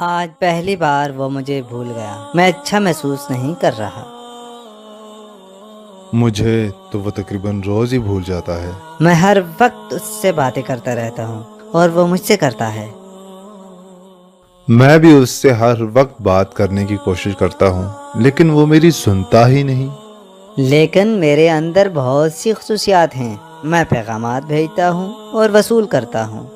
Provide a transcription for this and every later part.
आज पहली बार वो मुझे भूल गया। मैं अच्छा महसूस नहीं कर रहा। मुझे तो वो तकरीबन रोज ही भूल जाता है। मैं हर वक्त उससे बातें करता रहता हूँ और वो मुझसे करता है। मैं भी उससे हर वक्त बात करने की कोशिश करता हूँ, लेकिन वो मेरी सुनता ही नहीं। लेकिन मेरे अंदर बहुत सी खसूसियात हैं। मैं पैगामात भेजता हूँ और वसूल करता हूँ।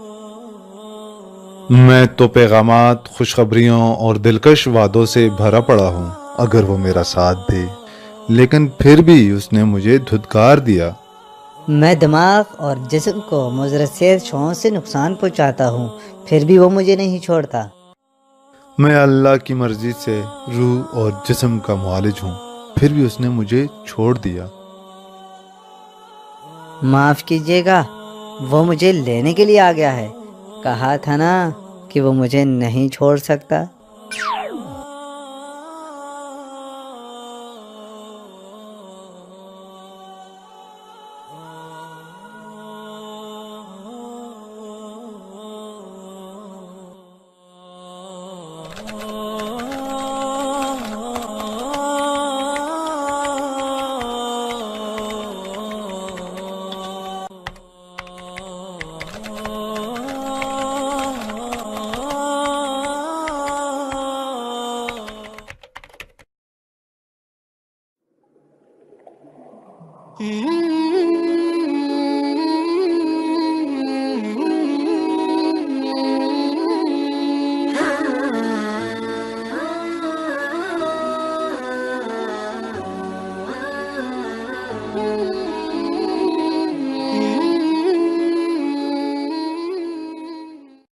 मैं तो पैगामात, खुशखबरियों और दिलकश वादों से भरा पड़ा हूँ अगर वो मेरा साथ दे, लेकिन फिर भी उसने मुझे धुतकार दिया। मैं दिमाग और जिस्म को मुज़र शों से नुकसान पहुँचाता हूँ, फिर भी वो मुझे नहीं छोड़ता। मैं अल्लाह की मर्जी से रूह और जिस्म का मुआलिज हूँ, फिर भी उसने मुझे छोड़ दिया। माफ़ कीजिएगा, वो मुझे लेने के लिए आ गया है। कहा था ना कि वो मुझे नहीं छोड़ सकता।